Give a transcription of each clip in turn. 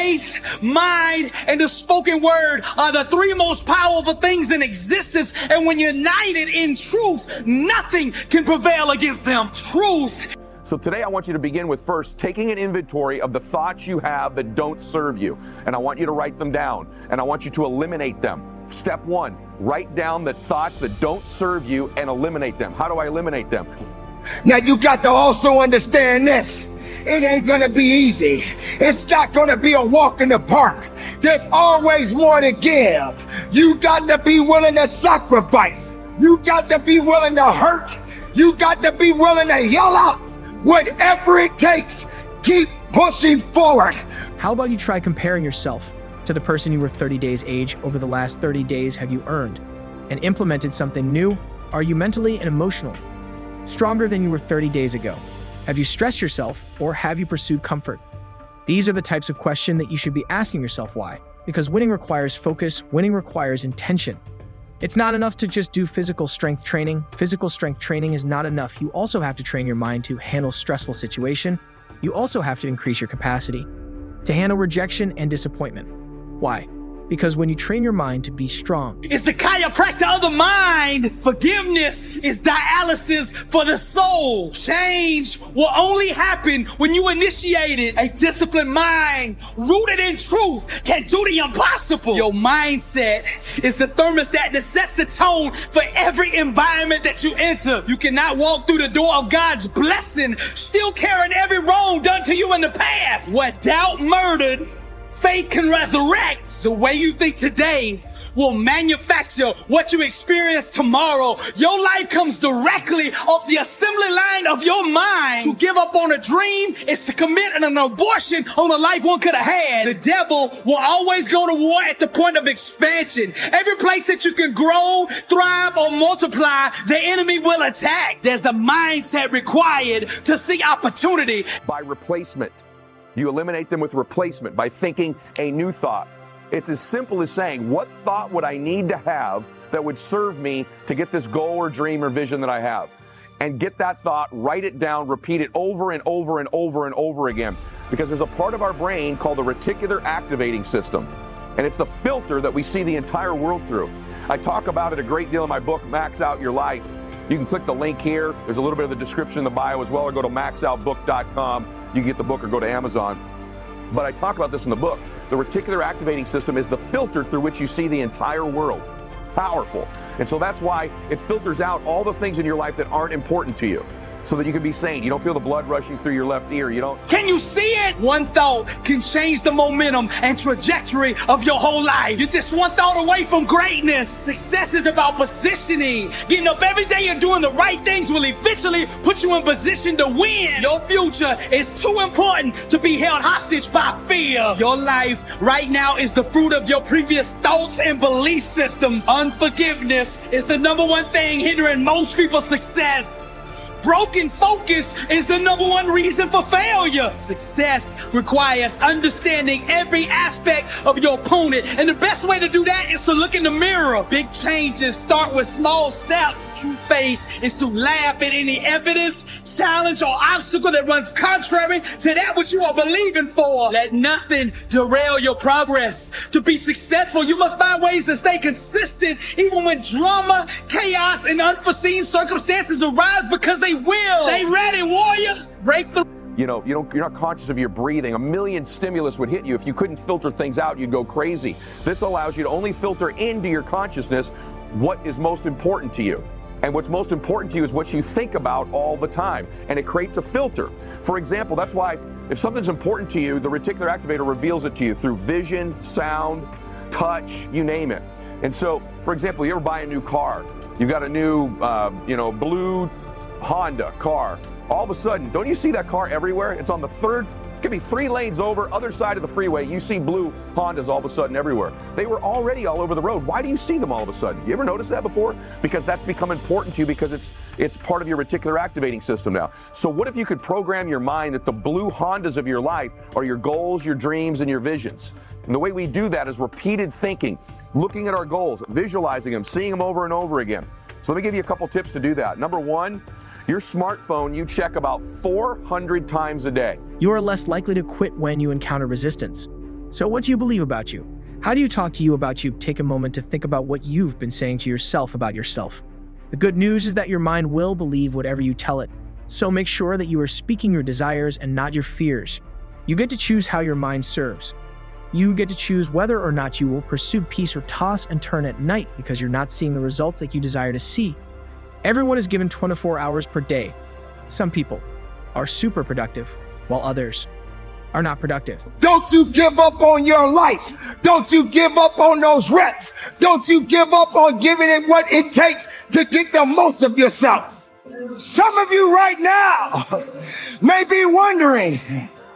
Faith, mind, and the spoken word are the three most powerful things in existence. And when united in truth, nothing can prevail against them. Truth. So today I want you to begin with first taking an inventory of the thoughts you have that don't serve you. And I want you to write them down. And I want you to eliminate them. Step one, write down the thoughts that don't serve you and eliminate them. How do I eliminate them? Now you got to also understand this. It ain't gonna be easy. It's not gonna be a walk in the park. There's always more to give. You got to be willing to sacrifice. You got to be willing to hurt. You got to be willing to yell out. Whatever it takes, keep pushing forward. How about you try comparing yourself to the person you were 30 days age? Over the last 30 days, have you earned and implemented something new? Are you mentally and emotionally stronger than you were 30 days ago? Have you stressed yourself, or have you pursued comfort? These are the types of questions that you should be asking yourself. Why? Because winning requires focus, winning requires intention. It's not enough to just do physical strength training. Physical strength training is not enough. You also have to train your mind to handle stressful situation. You also have to increase your capacity to handle rejection and disappointment. Why? Because when you train your mind to be strong, it's the chiropractor of the mind. Forgiveness is dialysis for the soul. Change will only happen when you initiate it. A disciplined mind rooted in truth can do the impossible. Your mindset is the thermostat that sets the tone for every environment that you enter. You cannot walk through the door of God's blessing still carrying every wrong done to you in the past. What doubt murdered, faith can resurrect. The way you think today will manufacture what you experience tomorrow. Your life comes directly off the assembly line of your mind. To give up on a dream is to commit an abortion on a life one could have had. The devil will always go to war at the point of expansion. Every place that you can grow, thrive, or multiply, the enemy will attack. There's a mindset required to see opportunity. By replacement. You eliminate them with replacement by thinking a new thought. It's as simple as saying, what thought would I need to have that would serve me to get this goal or dream or vision that I have? And get that thought, write it down, repeat it over and over and over and over again. Because there's a part of our brain called the reticular activating system. And it's the filter that we see the entire world through. I talk about it a great deal in my book, Max Out Your Life. You can click the link here. There's a little bit of the description in the bio as well, or go to maxoutbook.com. You can get the book or go to Amazon. But I talk about this in the book. The reticular activating system is the filter through which you see the entire world. Powerful. And so that's why it filters out all the things in your life that aren't important to you, so that you can be sane. You don't feel the blood rushing through your left ear. You don't. Can you see it? One thought can change the momentum and trajectory of your whole life. You're just one thought away from greatness. Success is about positioning. Getting up every day and doing the right things will eventually put you in position to win. Your future is too important to be held hostage by fear. Your life right now is the fruit of your previous thoughts and belief systems. Unforgiveness is the number one thing hindering most people's success. Broken focus is the number one reason for failure. Success requires understanding every aspect of your opponent, and the best way to do that is to look in the mirror. Big changes start with small steps. True faith is to laugh at any evidence, challenge, or obstacle that runs contrary to that which you are believing for. Let nothing derail your progress. To be successful, you must find ways to stay consistent even when drama, chaos, and unforeseen circumstances arise, because they will. Stay ready, warrior. Break the... You're not conscious of your breathing. A million stimulus would hit you. If you couldn't filter things out, you'd go crazy. This allows you to only filter into your consciousness what is most important to you. And what's most important to you is what you think about all the time. And it creates a filter. For example, that's why if something's important to you, the reticular activator reveals it to you through vision, sound, touch, you name it. And so, for example, you ever buy a new car? You've got a new, blue Honda car. All of a sudden, don't you see that car everywhere? It's on the third, it could be 3 lanes over, other side of the freeway. You see blue Hondas all of a sudden everywhere. They were already all over the road. Why do you see them all of a sudden? You ever notice that before? Because that's become important to you, because it's part of your reticular activating system now. So what if you could program your mind that the blue Hondas of your life are your goals, your dreams, and your visions? And the way we do that is repeated thinking, looking at our goals, visualizing them, seeing them over and over again. So let me give you a couple tips to do that. Number one, your smartphone you check about 400 times a day. You are less likely to quit when you encounter resistance. So what do you believe about you? How do you talk to you about you? Take a moment to think about what you've been saying to yourself about yourself. The good news is that your mind will believe whatever you tell it. So make sure that you are speaking your desires and not your fears. You get to choose how your mind serves. You get to choose whether or not you will pursue peace or toss and turn at night because you're not seeing the results that you desire to see. Everyone is given 24 hours per day. Some people are super productive, while others are not productive. Don't you give up on your life. Don't you give up on those reps. Don't you give up on giving it what it takes to get the most of yourself. Some of you right now may be wondering,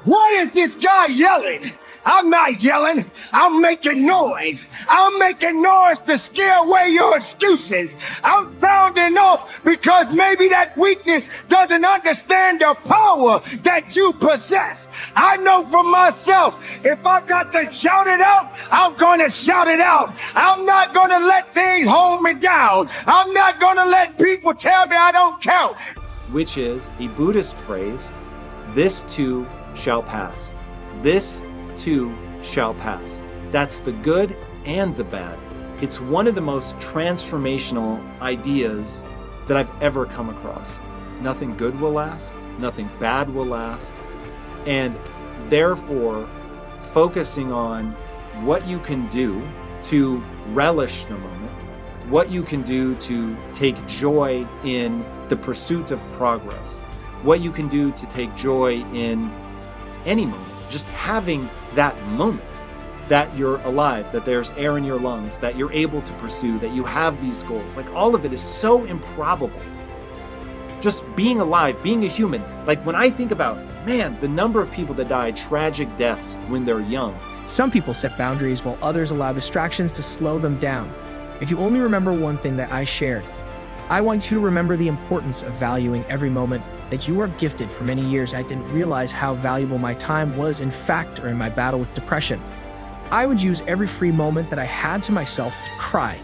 why is this guy yelling? I'm not yelling. I'm making noise. I'm making noise to scare away your excuses. I'm sounding off because maybe that weakness doesn't understand the power that you possess. I know for myself, if I got to shout it out, I'm going to shout it out. I'm not going to let things hold me down. I'm not going to let people tell me I don't count. Which is a Buddhist phrase, this too shall pass. This too shall pass. That's the good and the bad. It's one of the most transformational ideas that I've ever come across. Nothing good will last, nothing bad will last, and therefore focusing on what you can do to relish the moment, what you can do to take joy in the pursuit of progress, what you can do to take joy in any moment. Just having that moment that you're alive, that there's air in your lungs, that you're able to pursue, that you have these goals. Like, all of it is so improbable. Just being alive, being a human. Like, when I think about, man, the number of people that die tragic deaths when they're young. Some people set boundaries while others allow distractions to slow them down. If you only remember one thing that I shared, I want you to remember the importance of valuing every moment that you are gifted. For many years, I didn't realize how valuable my time was, in fact, during my battle with depression. I would use every free moment that I had to myself to cry.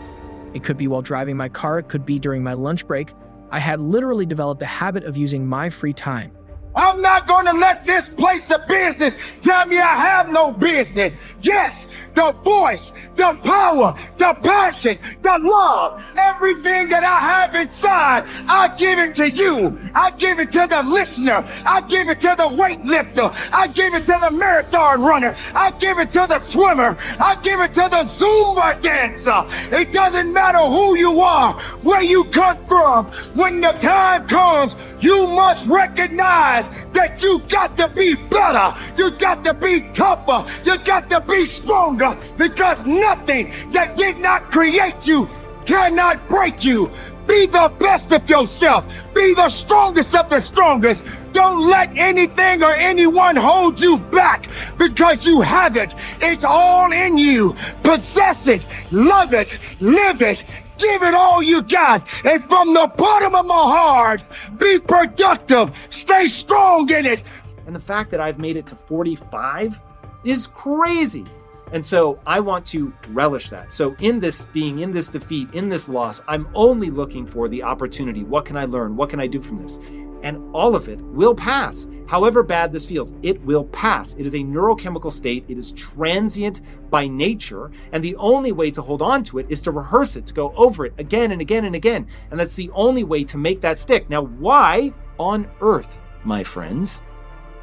It could be while driving my car, it could be during my lunch break. I had literally developed a habit of using my free time. I'm not going to let this place of business tell me I have no business. Yes, the voice, the power, the passion, the love, everything that I have inside, I give it to you. I give it to the listener. I give it to the weightlifter. I give it to the marathon runner. I give it to the swimmer. I give it to the Zumba dancer. It doesn't matter who you are, where you come from. When the time comes, you must recognize that you got to be better, you got to be tougher, you got to be stronger, because nothing that did not create you cannot break you. Be the best of yourself. Be the strongest of the strongest. Don't let anything or anyone hold you back, because you have it. It's all in you. Possess it, love it, live it. Give it all you got. And from the bottom of my heart, be productive. Stay strong in it. And the fact that I've made it to 45 is crazy. And so I want to relish that. So in this sting, in this defeat, in this loss, I'm only looking for the opportunity. What can I learn? What can I do from this? And all of it will pass. However bad this feels, it will pass. It is a neurochemical state. It is transient by nature. And the only way to hold on to it is to rehearse it, to go over it again and again and again. And that's the only way to make that stick. Now, why on earth, my friends,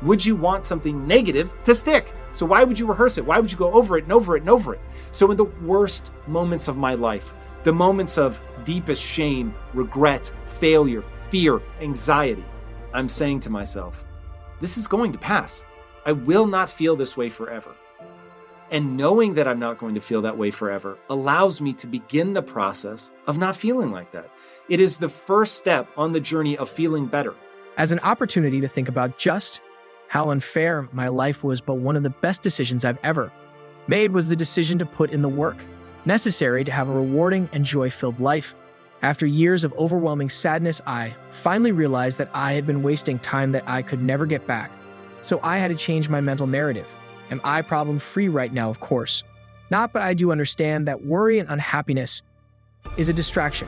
would you want something negative to stick? So why would you rehearse it? Why would you go over it and over it and over it? So in the worst moments of my life, the moments of deepest shame, regret, failure, fear, anxiety, I'm saying to myself, this is going to pass. I will not feel this way forever. And knowing that I'm not going to feel that way forever allows me to begin the process of not feeling like that. It is the first step on the journey of feeling better. As an opportunity to think about just how unfair my life was, but one of the best decisions I've ever made was the decision to put in the work necessary to have a rewarding and joy-filled life. After years of overwhelming sadness, I finally realized that I had been wasting time that I could never get back. So I had to change my mental narrative. Am I problem-free right now? Of course not, but I do understand that worry and unhappiness is a distraction.